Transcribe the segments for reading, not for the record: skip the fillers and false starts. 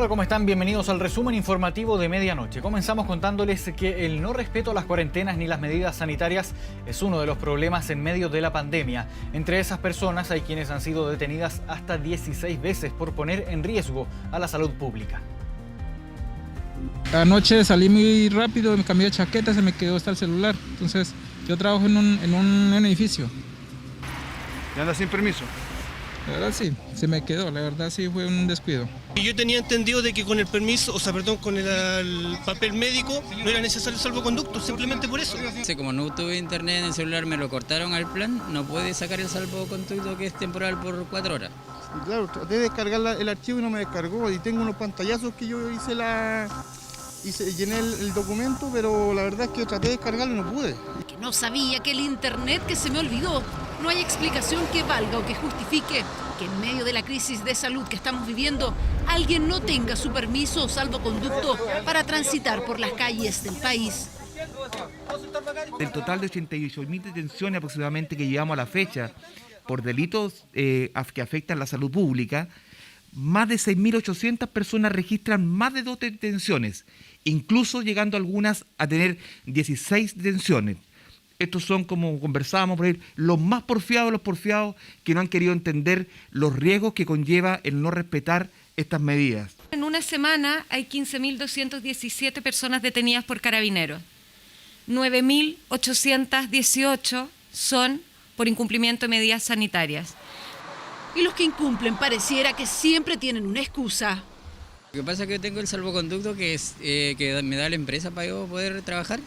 Hola, ¿cómo están? Bienvenidos al resumen informativo de medianoche. Comenzamos contándoles que el no respeto a las cuarentenas ni las medidas sanitarias es uno de los problemas en medio de la pandemia. Entre esas personas hay quienes han sido detenidas hasta 16 veces por poner en riesgo a la salud pública. Anoche salí muy rápido, me cambié de chaqueta, se me quedó hasta el celular. Entonces, yo trabajo en un edificio. ¿Y andas sin permiso? La verdad sí, se me quedó, la verdad sí fue un descuido. Yo tenía entendido de que con el permiso, con el papel médico no era necesario el salvoconducto, simplemente por eso. Como no tuve internet en el celular, me lo cortaron al plan, no puede sacar el salvoconducto que es temporal por 4 horas. Claro, traté de descargar el archivo y no me descargó, y tengo unos pantallazos que yo llené el documento, pero la verdad es que traté de descargarlo y no pude. Que no sabía que el internet que se me olvidó. No hay explicación que valga o que justifique que en medio de la crisis de salud que estamos viviendo, alguien no tenga su permiso o salvoconducto para transitar por las calles del país. Del total de 88.000 detenciones aproximadamente que llevamos a la fecha por delitos que afectan la salud pública, más de 6.800 personas registran más de 2 detenciones, incluso llegando algunas a tener 16 detenciones. Estos son, como conversábamos por ahí, los más porfiados de los porfiados que no han querido entender los riesgos que conlleva el no respetar estas medidas. En una semana hay 15.217 personas detenidas por Carabineros. 9.818 son por incumplimiento de medidas sanitarias. Y los que incumplen pareciera que siempre tienen una excusa. Lo que pasa es que yo tengo el salvoconducto que me da la empresa para yo poder trabajar.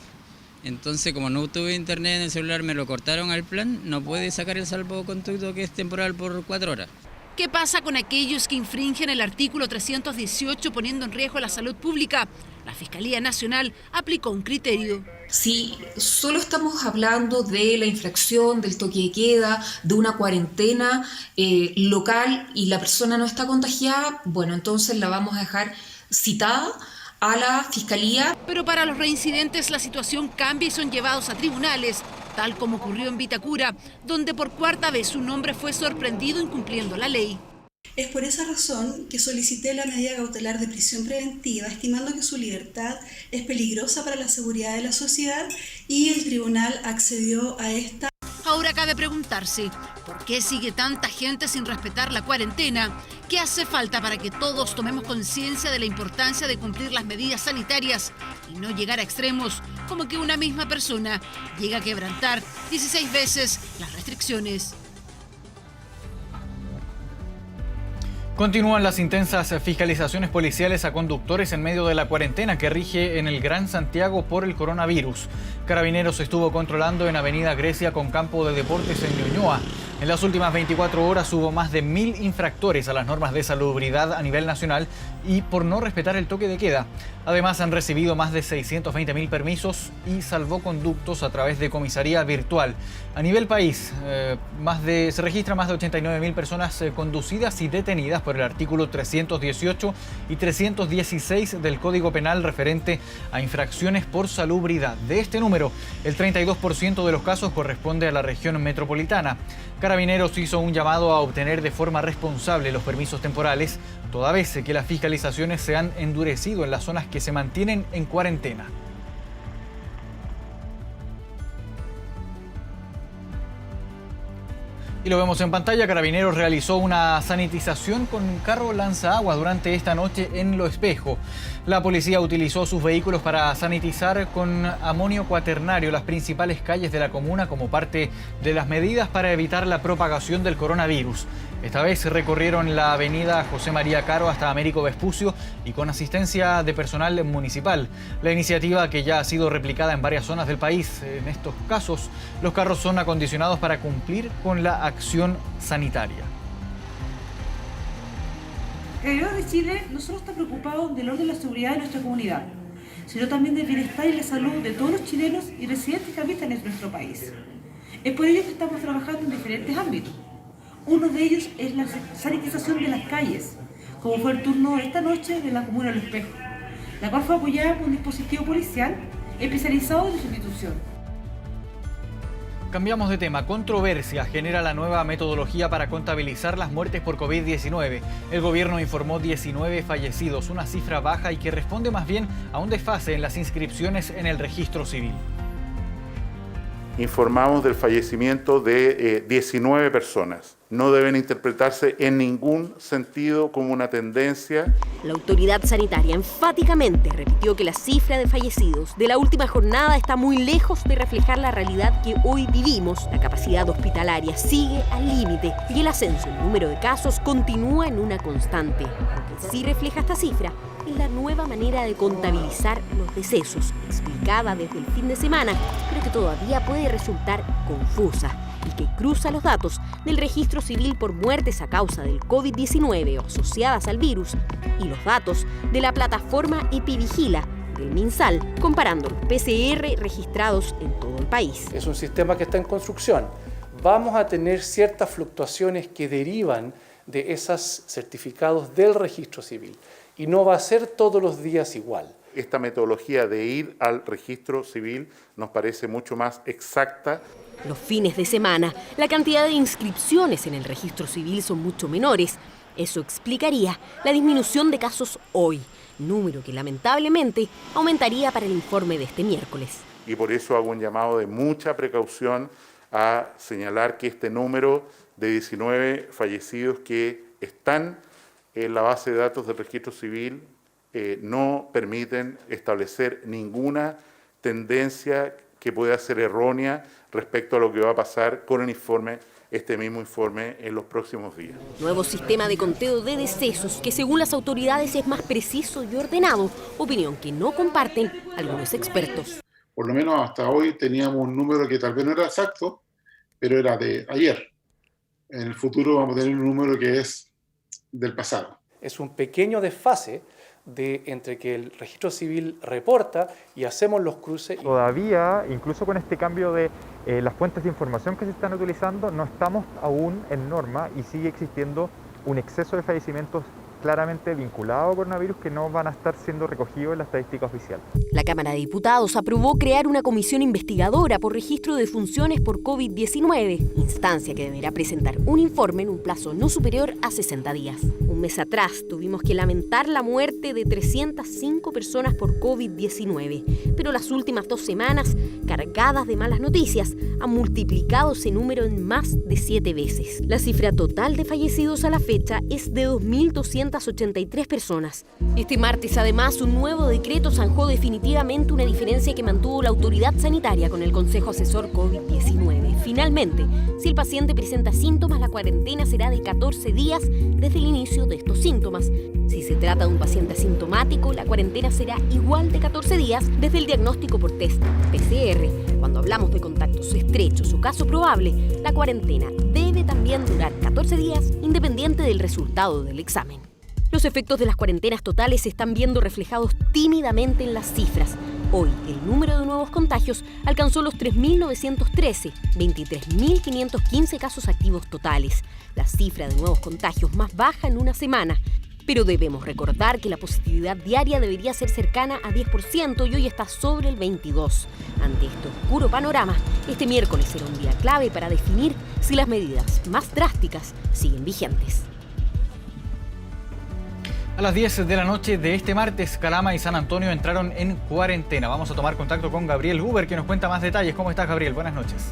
Entonces, como no tuve internet en el celular, me lo cortaron al plan, no puede sacar el salvoconducto que es temporal por 4 horas. ¿Qué pasa con aquellos que infringen el artículo 318 poniendo en riesgo la salud pública? La Fiscalía Nacional aplicó un criterio. Si solo estamos hablando de la infracción del toque de queda, de una cuarentena local y la persona no está contagiada, bueno, entonces la vamos a dejar citada a la Fiscalía. Pero para los reincidentes la situación cambia y son llevados a tribunales, tal como ocurrió en Vitacura, donde por 4ª vez un hombre fue sorprendido incumpliendo la ley. Es por esa razón que solicité la medida cautelar de prisión preventiva, estimando que su libertad es peligrosa para la seguridad de la sociedad, y el tribunal accedió a esta. Ahora cabe preguntarse, ¿por qué sigue tanta gente sin respetar la cuarentena? ¿Qué hace falta para que todos tomemos conciencia de la importancia de cumplir las medidas sanitarias y no llegar a extremos como que una misma persona llega a quebrantar 16 veces las restricciones? Continúan las intensas fiscalizaciones policiales a conductores en medio de la cuarentena que rige en el Gran Santiago por el coronavirus. Carabineros estuvo controlando en Avenida Grecia con campo de deportes en Ñuñoa. En las últimas 24 horas hubo más de 1.000 infractores a las normas de salubridad a nivel nacional y por no respetar el toque de queda. Además, han recibido más de 620.000 permisos y salvoconductos a través de comisaría virtual. A nivel país, se registran más de 89.000 personas conducidas y detenidas por el artículo 318 y 316 del Código Penal referente a infracciones por salubridad. De este número, el 32% de los casos corresponde a la región metropolitana. Carabineros hizo un llamado a obtener de forma responsable los permisos temporales, toda vez que las fiscalizaciones se han endurecido en las zonas que se mantienen en cuarentena. Y lo vemos en pantalla, Carabineros realizó una sanitización con un carro lanzaagua durante esta noche en Lo Espejo. La policía utilizó sus vehículos para sanitizar con amonio cuaternario las principales calles de la comuna como parte de las medidas para evitar la propagación del coronavirus. Esta vez recorrieron la avenida José María Caro hasta Américo Vespucio y con asistencia de personal municipal. La iniciativa, que ya ha sido replicada en varias zonas del país, en estos casos los carros son acondicionados para cumplir con la acción sanitaria. Carabineros de Chile no solo está preocupado del orden y la seguridad de nuestra comunidad, sino también del bienestar y la salud de todos los chilenos y residentes que habitan en nuestro país. Es por ello que estamos trabajando en diferentes ámbitos. Uno de ellos es la sanitización de las calles, como fue el turno esta noche de la comuna de Lo Espejo, la cual fue apoyada por un dispositivo policial especializado en su institución. Cambiamos de tema. Controversia genera la nueva metodología para contabilizar las muertes por COVID-19. El gobierno informó 19 fallecidos, una cifra baja y que responde más bien a un desfase en las inscripciones en el registro civil. Informamos del fallecimiento de 19 personas. No deben interpretarse en ningún sentido como una tendencia. La autoridad sanitaria enfáticamente repitió que la cifra de fallecidos de la última jornada está muy lejos de reflejar la realidad que hoy vivimos. La capacidad hospitalaria sigue al límite y el ascenso en el número de casos continúa en una constante. Lo que sí refleja esta cifra es la nueva manera de contabilizar los decesos, explicada desde el fin de semana, pero que todavía puede resultar confusa y que cruza los datos del registro civil por muertes a causa del COVID-19 o asociadas al virus y los datos de la plataforma Epivigila del MinSal, comparando los PCR registrados en todo el país. Es un sistema que está en construcción. Vamos a tener ciertas fluctuaciones que derivan de esos certificados del registro civil y no va a ser todos los días igual. Esta metodología de ir al registro civil nos parece mucho más exacta. Los fines de semana, la cantidad de inscripciones en el registro civil son mucho menores. Eso explicaría la disminución de casos hoy, número que lamentablemente aumentaría para el informe de este miércoles. Y por eso hago un llamado de mucha precaución a señalar que este número de 19 fallecidos que están en la base de datos del registro civil no permiten establecer ninguna tendencia que pueda ser errónea respecto a lo que va a pasar con el informe, este mismo informe, en los próximos días. Nuevo sistema de conteo de decesos que según las autoridades es más preciso y ordenado, opinión que no comparten algunos expertos. Por lo menos hasta hoy teníamos un número que tal vez no era exacto, pero era de ayer. En el futuro vamos a tener un número que es del pasado. Es un pequeño desfase entre que el registro civil reporta y hacemos los cruces. Todavía, incluso con este cambio de las fuentes de información que se están utilizando, no estamos aún en norma y sigue existiendo un exceso de fallecimientos claramente vinculado al coronavirus que no van a estar siendo recogidos en la estadística oficial. La Cámara de Diputados aprobó crear una comisión investigadora por registro de funciones por COVID-19, instancia que deberá presentar un informe en un plazo no superior a 60 días. Un mes atrás tuvimos que lamentar la muerte de 305 personas por COVID-19, pero las últimas 2 semanas, cargadas de malas noticias, han multiplicado ese número en más de 7 veces. La cifra total de fallecidos a la fecha es de 2.283 personas. Este martes, además, un nuevo decreto zanjó definitivamente una diferencia que mantuvo la autoridad sanitaria con el Consejo Asesor COVID-19. Finalmente, si el paciente presenta síntomas, la cuarentena será de 14 días desde el inicio de estos síntomas. Si se trata de un paciente asintomático, la cuarentena será igual de 14 días desde el diagnóstico por test PCR. Cuando hablamos de contactos estrechos o caso probable, la cuarentena debe también durar 14 días independiente del resultado del examen. Los efectos de las cuarentenas totales se están viendo reflejados tímidamente en las cifras. Hoy, el número de nuevos contagios alcanzó los 3.913, 23.515 casos activos totales, la cifra de nuevos contagios más baja en una semana. Pero debemos recordar que la positividad diaria debería ser cercana a 10% y hoy está sobre el 22%. Ante este oscuro panorama, este miércoles será un día clave para definir si las medidas más drásticas siguen vigentes. A las 10 de la noche de este martes, Calama y San Antonio entraron en cuarentena. Vamos a tomar contacto con Gabriel Huber, que nos cuenta más detalles. ¿Cómo estás, Gabriel? Buenas noches.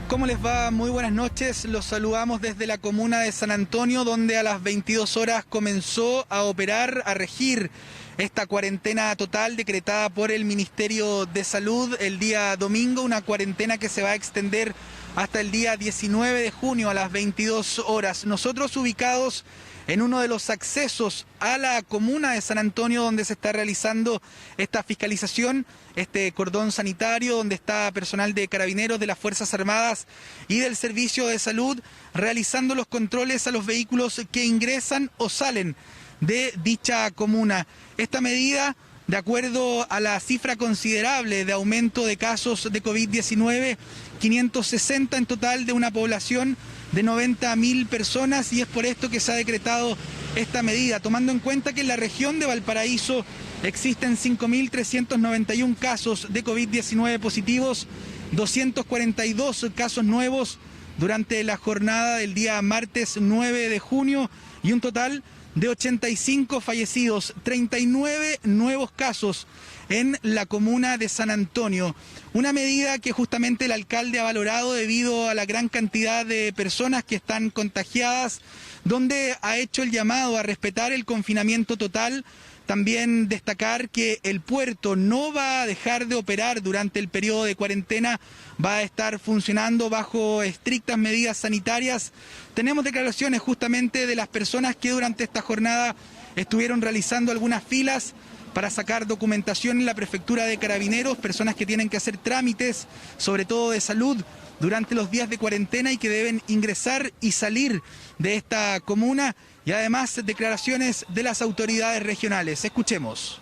¿Cómo les va? Muy buenas noches. Los saludamos desde la comuna de San Antonio, donde a las 22 horas comenzó a operar, a regir esta cuarentena total decretada por el Ministerio de Salud el día domingo, una cuarentena que se va a extender hasta el día 19 de junio a las 22 horas. Nosotros ubicados en uno de los accesos a la comuna de San Antonio, donde se está realizando esta fiscalización, este cordón sanitario, donde está personal de Carabineros, de las Fuerzas Armadas y del Servicio de Salud, realizando los controles a los vehículos que ingresan o salen de dicha comuna. Esta medida, de acuerdo a la cifra considerable de aumento de casos de COVID-19, 560 en total de una población de 90.000 personas, y es por esto que se ha decretado esta medida, tomando en cuenta que en la región de Valparaíso existen 5.391 casos de COVID-19 positivos, 242 casos nuevos durante la jornada del día martes 9 de junio y un total de 85 fallecidos, 39 nuevos casos en la comuna de San Antonio. Una medida que justamente el alcalde ha valorado debido a la gran cantidad de personas que están contagiadas, donde ha hecho el llamado a respetar el confinamiento total. También destacar que el puerto no va a dejar de operar durante el periodo de cuarentena, va a estar funcionando bajo estrictas medidas sanitarias. Tenemos declaraciones justamente de las personas que durante esta jornada estuvieron realizando algunas filas para sacar documentación en la prefectura de Carabineros, personas que tienen que hacer trámites, sobre todo de salud, durante los días de cuarentena y que deben ingresar y salir de esta comuna, y además declaraciones de las autoridades regionales. Escuchemos.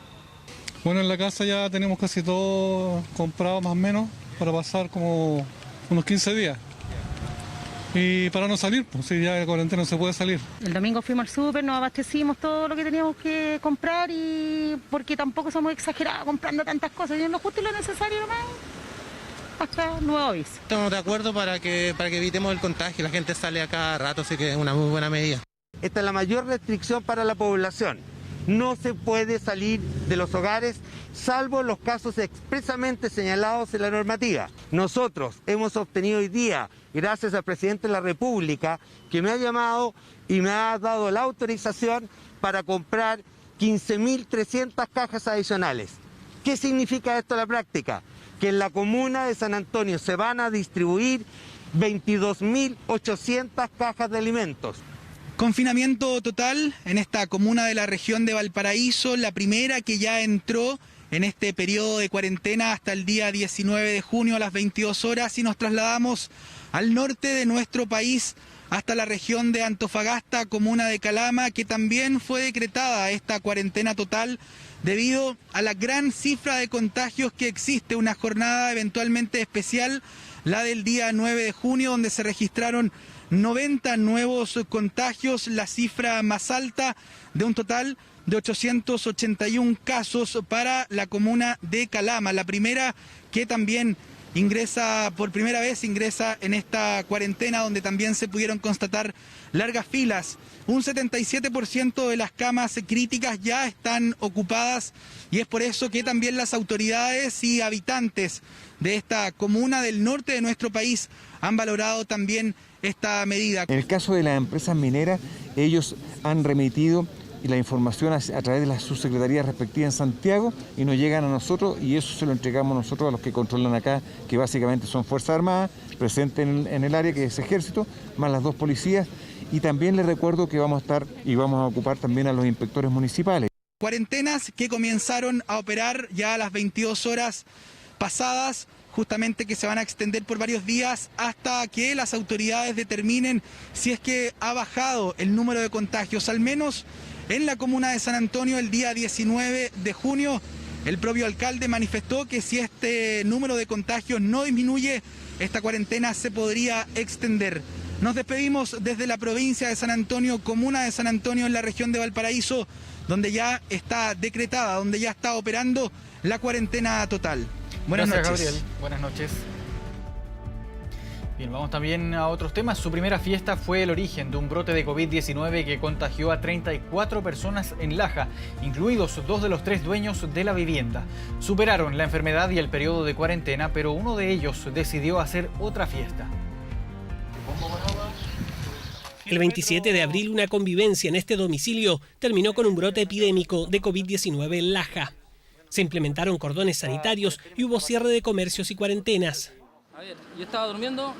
Bueno, en la casa ya tenemos casi todo comprado más o menos para pasar como unos 15 días. Y para no salir, pues si ya de cuarentena no se puede salir. El domingo fuimos al súper, nos abastecimos todo lo que teníamos que comprar, y porque tampoco somos exagerados comprando tantas cosas, y lo justo y lo necesario nomás. Hasta nuevo aviso. Estamos de acuerdo para que evitemos el contagio. La gente sale a cada rato, así que es una muy buena medida. Esta es la mayor restricción para la población. No se puede salir de los hogares salvo los casos expresamente señalados en la normativa. Nosotros hemos obtenido hoy día, gracias al presidente de la República, que me ha llamado y me ha dado la autorización para comprar 15.300 cajas adicionales. ¿Qué significa esto en la práctica? Que en la comuna de San Antonio se van a distribuir 22.800 cajas de alimentos. Confinamiento total en esta comuna de la región de Valparaíso, la primera que ya entró en este periodo de cuarentena hasta el día 19 de junio a las 22 horas, y nos trasladamos al norte de nuestro país hasta la región de Antofagasta, comuna de Calama, que también fue decretada esta cuarentena total debido a la gran cifra de contagios que existe. Una jornada eventualmente especial, la del día 9 de junio, donde se registraron 90 nuevos contagios, la cifra más alta de un total de 881 casos para la comuna de Calama, la primera que también por primera vez ingresa en esta cuarentena, donde también se pudieron constatar largas filas. Un 77% de las camas críticas ya están ocupadas, y es por eso que también las autoridades y habitantes de esta comuna del norte de nuestro país han valorado también esta medida. En el caso de las empresas mineras, ellos han remitido la información a través de las subsecretarías respectivas en Santiago y nos llegan a nosotros, y eso se lo entregamos nosotros a los que controlan acá, que básicamente son Fuerzas Armadas presentes en el área, que es Ejército, más las 2 policías, y también les recuerdo que vamos a estar y vamos a ocupar también a los inspectores municipales. Cuarentenas que comenzaron a operar ya a las 22 horas pasadas, justamente que se van a extender por varios días hasta que las autoridades determinen si es que ha bajado el número de contagios. Al menos en la comuna de San Antonio, el día 19 de junio, el propio alcalde manifestó que si este número de contagios no disminuye, esta cuarentena se podría extender. Nos despedimos desde la provincia de San Antonio, comuna de San Antonio, en la región de Valparaíso, donde ya está decretada, donde ya está operando la cuarentena total. Buenas noches. Gabriel. Buenas noches. Bien, vamos también a otros temas. Su primera fiesta fue el origen de un brote de COVID-19 que contagió a 34 personas en Laja, incluidos 2 de los 3 dueños de la vivienda. Superaron la enfermedad y el periodo de cuarentena, pero uno de ellos decidió hacer otra fiesta. El 27 de abril, una convivencia en este domicilio terminó con un brote epidémico de COVID-19 en Laja. Se implementaron cordones sanitarios y hubo cierre de comercios y cuarentenas. Yo estaba durmiendo.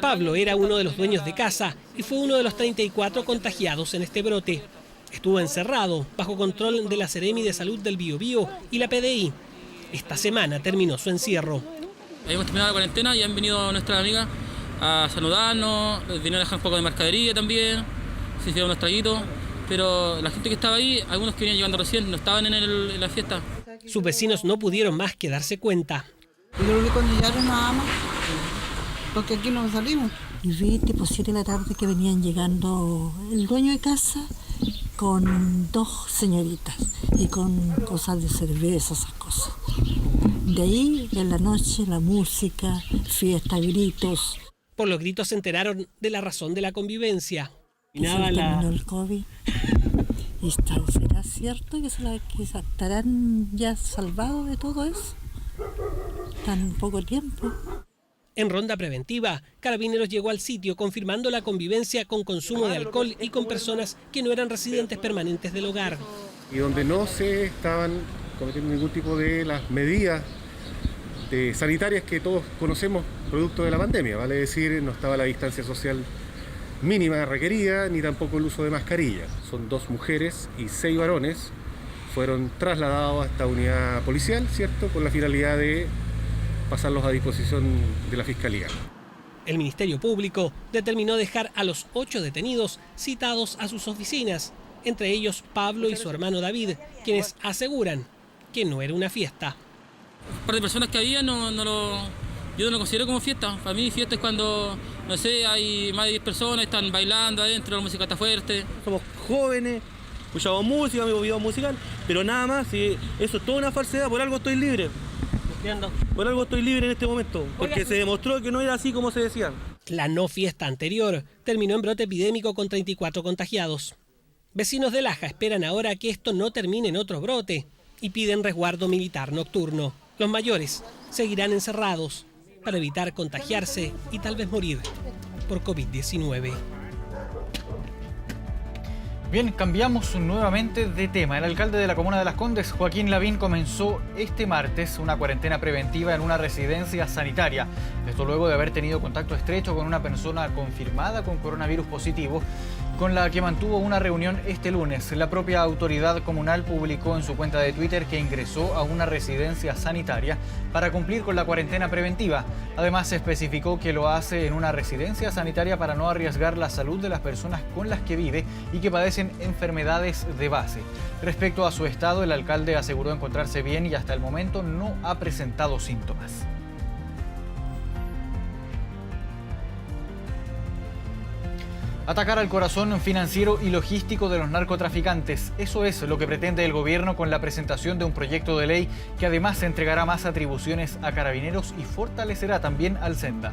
Pablo era uno de los dueños de casa y fue uno de los 34 contagiados en este brote. Estuvo encerrado bajo control de la Seremi de Salud del Biobío y la PDI. Esta semana terminó su encierro. Hemos terminado la cuarentena y han venido nuestras amigas a saludarnos, vinieron a dejar un poco de mercadería también, se hicieron unos traguitos, pero la gente que estaba ahí, algunos que venían llegando recién, no estaban en la fiesta. Sus vecinos no pudieron más que darse cuenta. Yo creo que cuando llegaron nada más, porque aquí no salimos. Y vi tipo 7 de la tarde que venían llegando el dueño de casa con 2 señoritas y con cosas de cerveza, esas cosas. De ahí, en la noche, la música, fiesta, gritos. Por los gritos se enteraron de la razón de la convivencia. Y nada, terminó el COVID. ¿Y será cierto que estarán ya salvados de todo eso? Tan poco tiempo. En ronda preventiva, Carabineros llegó al sitio confirmando la convivencia con consumo de alcohol y con personas que no eran residentes permanentes del hogar. Y donde no se estaban cometiendo ningún tipo de las medidas sanitarias que todos conocemos producto de la pandemia, vale decir, no estaba la distancia social mínima requerida, ni tampoco el uso de mascarilla. Son 2 mujeres y 6 varones, fueron trasladados a esta unidad policial, ¿cierto?, con la finalidad de pasarlos a disposición de la Fiscalía. El Ministerio Público determinó dejar a los 8 detenidos citados a sus oficinas, entre ellos Pablo y su hermano David, quienes aseguran que no era una fiesta. Un par de personas que había, yo no lo considero como fiesta. Para mí fiesta es cuando, no sé, hay más de 10 personas, están bailando adentro, la música está fuerte. Somos jóvenes, escuchamos música, mi video musical, pero nada más, si eso es toda una falsedad, por algo estoy libre. Por algo estoy libre en este momento, porque se demostró que no era así como se decía. La no fiesta anterior terminó en brote epidémico con 34 contagiados. Vecinos de Laja esperan ahora que esto no termine en otro brote y piden resguardo militar nocturno. Los mayores seguirán encerrados para evitar contagiarse y tal vez morir por COVID-19. Bien, cambiamos nuevamente de tema. El alcalde de la comuna de Las Condes, Joaquín Lavín, comenzó este martes una cuarentena preventiva en una residencia sanitaria. Esto luego de haber tenido contacto estrecho con una persona confirmada con coronavirus positivo, con la que mantuvo una reunión este lunes. La propia autoridad comunal publicó en su cuenta de Twitter que ingresó a una residencia sanitaria para cumplir con la cuarentena preventiva. Además, se especificó que lo hace en una residencia sanitaria para no arriesgar la salud de las personas con las que vive y que padecen enfermedades de base. Respecto a su estado, el alcalde aseguró encontrarse bien y hasta el momento no ha presentado síntomas. Atacar al corazón financiero y logístico de los narcotraficantes. Eso es lo que pretende el gobierno con la presentación de un proyecto de ley que además entregará más atribuciones a Carabineros y fortalecerá también al Senda.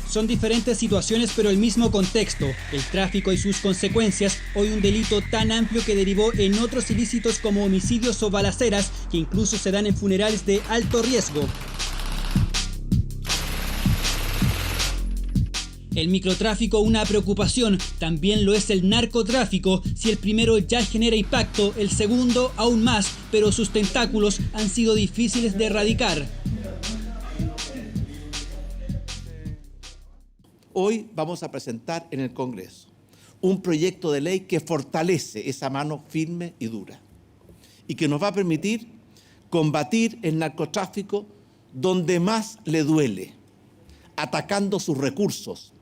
Son diferentes situaciones pero el mismo contexto, el tráfico y sus consecuencias, hoy un delito tan amplio que derivó en otros ilícitos como homicidios o balaceras que incluso se dan en funerales de alto riesgo. El microtráfico una preocupación, también lo es el narcotráfico. Si el primero ya genera impacto, el segundo aún más, pero sus tentáculos han sido difíciles de erradicar. Hoy vamos a presentar en el Congreso un proyecto de ley que fortalece esa mano firme y dura y que nos va a permitir combatir el narcotráfico donde más le duele, atacando sus recursos,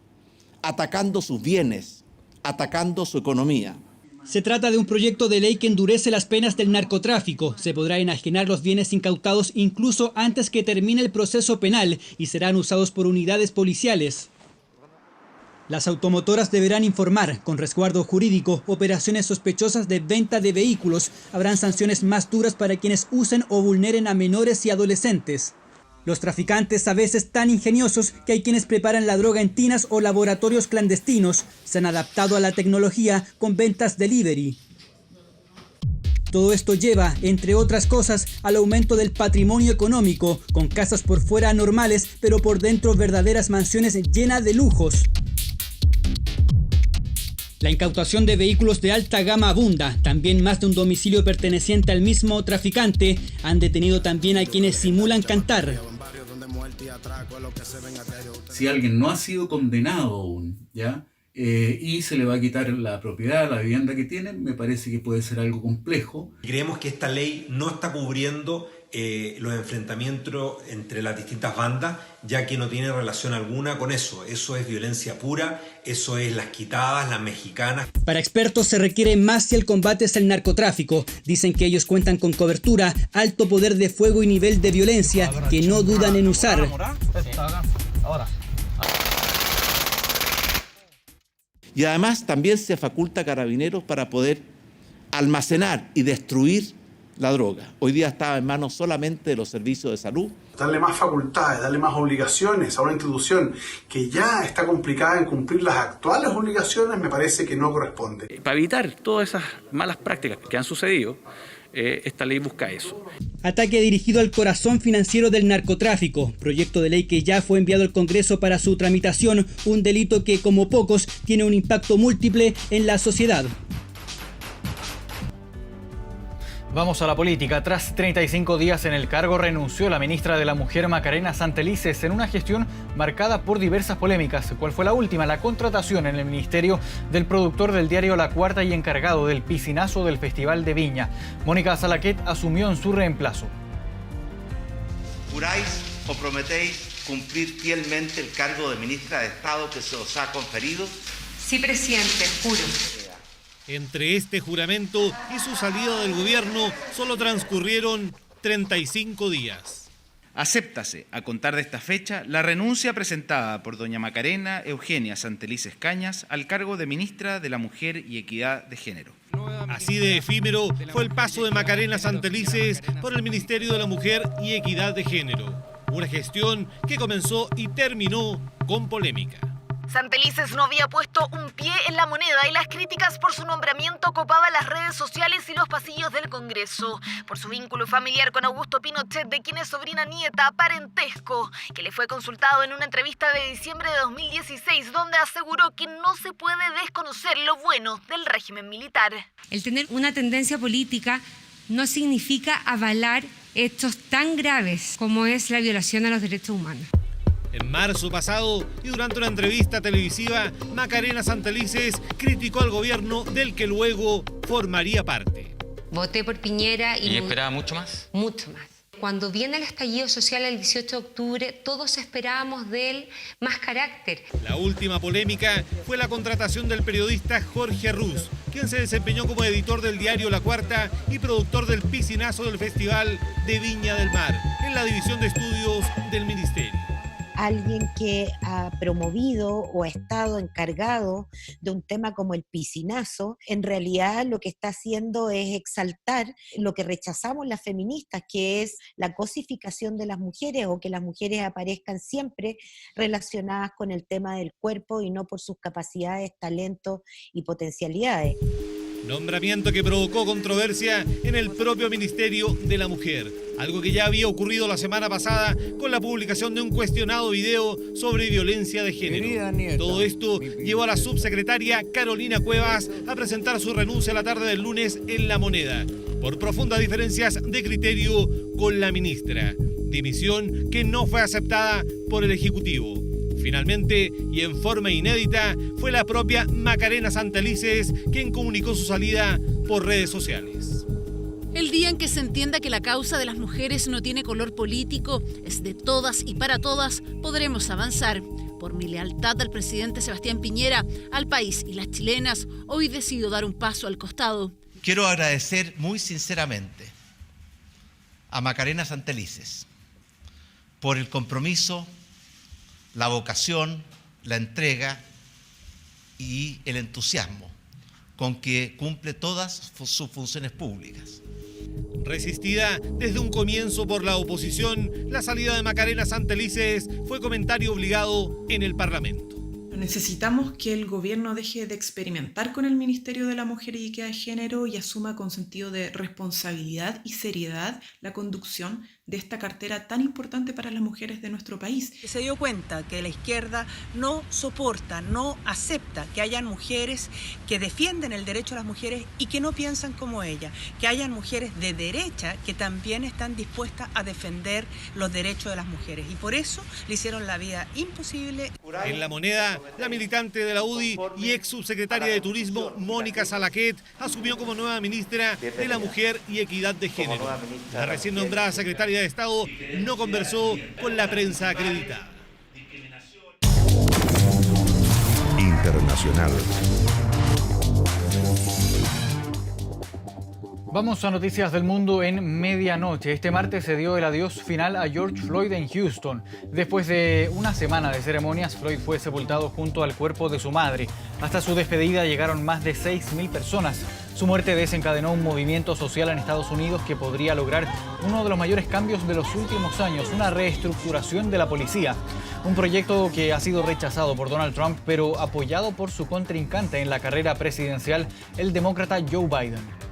atacando sus bienes, atacando su economía. Se trata de un proyecto de ley que endurece las penas del narcotráfico. Se podrá enajenar los bienes incautados incluso antes que termine el proceso penal y serán usados por unidades policiales. Las automotoras deberán informar, con resguardo jurídico, operaciones sospechosas de venta de vehículos. Habrán sanciones más duras para quienes usen o vulneren a menores y adolescentes. Los traficantes a veces tan ingeniosos que hay quienes preparan la droga en tinas o laboratorios clandestinos. Se han adaptado a la tecnología con ventas delivery. Todo esto lleva, entre otras cosas, al aumento del patrimonio económico, con casas por fuera anormales, pero por dentro verdaderas mansiones llenas de lujos. La incautación de vehículos de alta gama abunda, también más de un domicilio perteneciente al mismo traficante. Han detenido también a quienes simulan cantar. Si alguien no ha sido condenado aún, ¿ya? Y se le va a quitar la propiedad, la vivienda que tiene, me parece que puede ser algo complejo. Creemos que esta ley no está cubriendo los enfrentamientos entre las distintas bandas, ya que no tiene relación alguna con eso. Eso es violencia pura, eso es las quitadas, las mexicanas. Para expertos se requiere más si el combate es el narcotráfico. Dicen que ellos cuentan con cobertura, alto poder de fuego y nivel de violencia que no dudan en usar. Y además también se faculta a Carabineros para poder almacenar y destruir la droga. Hoy día está en manos solamente de los servicios de salud. Darle más facultades, darle más obligaciones a una institución que ya está complicada en cumplir las actuales obligaciones, me parece que no corresponde. Para evitar todas esas malas prácticas que han sucedido, esta ley busca eso. Ataque dirigido al corazón financiero del narcotráfico, proyecto de ley que ya fue enviado al Congreso para su tramitación, un delito que, como pocos, tiene un impacto múltiple en la sociedad. Vamos a la política. Tras 35 días en el cargo, renunció la ministra de la Mujer, Macarena Santelices, en una gestión marcada por diversas polémicas. ¿Cuál fue la última? La contratación en el ministerio del productor del diario La Cuarta y encargado del piscinazo del Festival de Viña. Mónica Salaquet asumió en su reemplazo. ¿Juráis o prometéis cumplir fielmente el cargo de ministra de Estado que se os ha conferido? Sí, presidente, juro. Entre este juramento y su salida del gobierno solo transcurrieron 35 días. Acéptase, a contar de esta fecha, la renuncia presentada por doña Macarena Eugenia Santelices Cañas al cargo de ministra de la Mujer y Equidad de Género. Así de efímero fue el paso de Macarena Santelices por el Ministerio de la Mujer y Equidad de Género. Una gestión que comenzó y terminó con polémica. Santelices no había puesto un pie en la moneda y las críticas por su nombramiento copaban las redes sociales y los pasillos del Congreso. Por su vínculo familiar con Augusto Pinochet, de quien es sobrina nieta, parentesco, que le fue consultado en una entrevista de diciembre de 2016, donde aseguró que no se puede desconocer lo bueno del régimen militar. El tener una tendencia política no significa avalar hechos tan graves como es la violación a los derechos humanos. En marzo pasado y durante una entrevista televisiva, Macarena Santelices criticó al gobierno del que luego formaría parte. Voté por Piñera ¿Y esperaba mucho más? Mucho más. Cuando viene el estallido social el 18 de octubre, todos esperábamos de él más carácter. La última polémica fue la contratación del periodista Jorge Ruz, quien se desempeñó como editor del diario La Cuarta y productor del piscinazo del Festival de Viña del Mar, en la división de estudios del Ministerio. Alguien que ha promovido o ha estado encargado de un tema como el piscinazo, en realidad lo que está haciendo es exaltar lo que rechazamos las feministas, que es la cosificación de las mujeres o que las mujeres aparezcan siempre relacionadas con el tema del cuerpo y no por sus capacidades, talentos y potencialidades. Nombramiento que provocó controversia en el propio Ministerio de la Mujer, algo que ya había ocurrido la semana pasada con la publicación de un cuestionado video sobre violencia de género. Todo esto llevó a la subsecretaria Carolina Cuevas a presentar su renuncia la tarde del lunes en La Moneda, por profundas diferencias de criterio con la ministra. Dimisión que no fue aceptada por el Ejecutivo. Finalmente, y en forma inédita, fue la propia Macarena Santelices quien comunicó su salida por redes sociales. El día en que se entienda que la causa de las mujeres no tiene color político, es de todas y para todas, podremos avanzar. Por mi lealtad al presidente Sebastián Piñera, al país y las chilenas, hoy decido dar un paso al costado. Quiero agradecer muy sinceramente a Macarena Santelices por el compromiso, la vocación, la entrega y el entusiasmo con que cumple todas sus funciones públicas. Resistida desde un comienzo por la oposición, la salida de Macarena Santelices fue comentario obligado en el Parlamento. Necesitamos que el gobierno deje de experimentar con el Ministerio de la Mujer y Equidad de Género y asuma con sentido de responsabilidad y seriedad la conducción de esta cartera tan importante para las mujeres de nuestro país. Se dio cuenta que la izquierda no soporta, no acepta que hayan mujeres que defienden el derecho a las mujeres y que no piensan como ella, que hayan mujeres de derecha que también están dispuestas a defender los derechos de las mujeres, y por eso le hicieron la vida imposible. En La Moneda, la militante de la UDI y ex subsecretaria de Turismo, Mónica Salaquet, asumió como nueva ministra de la Mujer y Equidad de Género. La recién nombrada secretaria de Estado no conversó con la prensa acreditada. Internacional. Vamos a noticias del mundo en medianoche. Este martes se dio el adiós final a George Floyd en Houston. Después de una semana de ceremonias, Floyd fue sepultado junto al cuerpo de su madre. Hasta su despedida llegaron más de 6.000 personas. Su muerte desencadenó un movimiento social en Estados Unidos que podría lograr uno de los mayores cambios de los últimos años, una reestructuración de la policía. Un proyecto que ha sido rechazado por Donald Trump, pero apoyado por su contrincante en la carrera presidencial, el demócrata Joe Biden.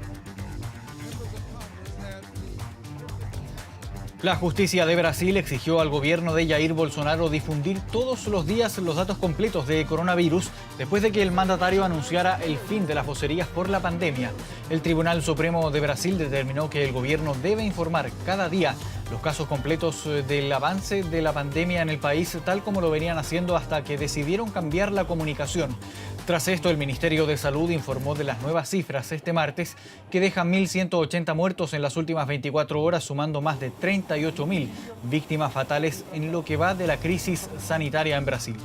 La justicia de Brasil exigió al gobierno de Jair Bolsonaro difundir todos los días los datos completos de coronavirus después de que el mandatario anunciara el fin de las vocerías por la pandemia. El Tribunal Supremo de Brasil determinó que el gobierno debe informar cada día los casos completos del avance de la pandemia en el país, tal como lo venían haciendo hasta que decidieron cambiar la comunicación. Tras esto, el Ministerio de Salud informó de las nuevas cifras este martes, que dejan 1.180 muertos en las últimas 24 horas, sumando más de 38.000 víctimas fatales en lo que va de la crisis sanitaria en Brasil.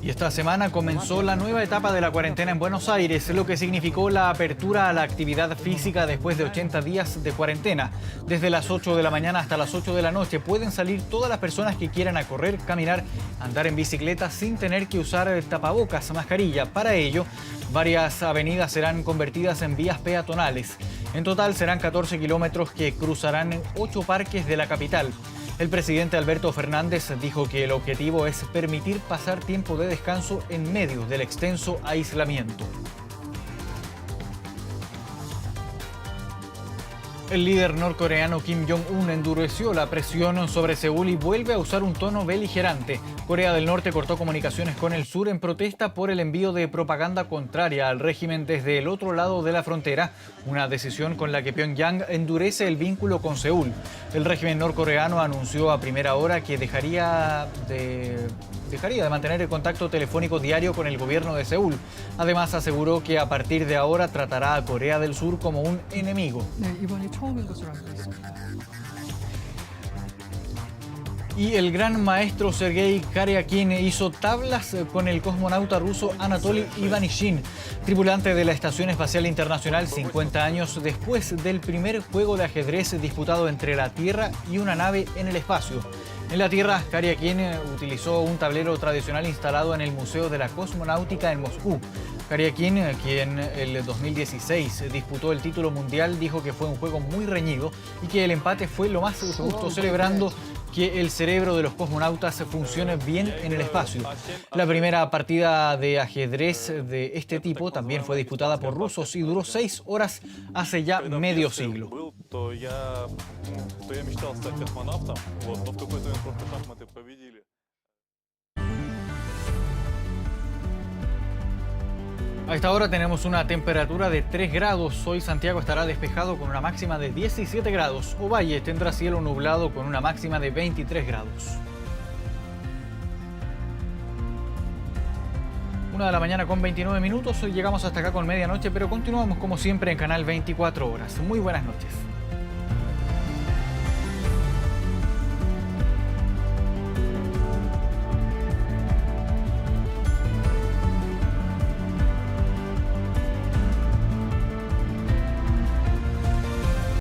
Y esta semana comenzó la nueva etapa de la cuarentena en Buenos Aires, lo que significó la apertura a la actividad física después de 80 días de cuarentena. Desde las 8 de la mañana hasta las 8 de la noche pueden salir todas las personas que quieran a correr, caminar, andar en bicicleta sin tener que usar tapabocas, mascarilla. Para ello, varias avenidas serán convertidas en vías peatonales. En total serán 14 kilómetros que cruzarán 8 parques de la capital. El presidente Alberto Fernández dijo que el objetivo es permitir pasar tiempo de descanso en medio del extenso aislamiento. El líder norcoreano Kim Jong-un endureció la presión sobre Seúl y vuelve a usar un tono beligerante. Corea del Norte cortó comunicaciones con el sur en protesta por el envío de propaganda contraria al régimen desde el otro lado de la frontera, una decisión con la que Pyongyang endurece el vínculo con Seúl. El régimen norcoreano anunció a primera hora que dejaría de mantener el contacto telefónico diario con el gobierno de Seúl. Además, aseguró que a partir de ahora tratará a Corea del Sur como un enemigo. Y el gran maestro Sergei Karyakin hizo tablas con el cosmonauta ruso Anatoly Ivanishin, tripulante de la Estación Espacial Internacional 50 años después del primer juego de ajedrez disputado entre la Tierra y una nave en el espacio. En la Tierra, Karyakin utilizó un tablero tradicional instalado en el Museo de la Cosmonáutica en Moscú. Karyakin, quien el 2016 disputó el título mundial, dijo que fue un juego muy reñido y que el empate fue lo más justo, celebrando que el cerebro de los cosmonautas funcione bien en el espacio. La primera partida de ajedrez de este tipo también fue disputada por rusos y duró 6 horas hace ya medio siglo. A esta hora tenemos una temperatura de 3 grados. Hoy Santiago estará despejado con una máxima de 17 grados. Ovalle tendrá cielo nublado con una máxima de 23 grados. 1 de la mañana con 29 minutos. Hoy llegamos hasta acá con medianoche, pero continuamos como siempre en Canal 24 Horas. Muy buenas noches.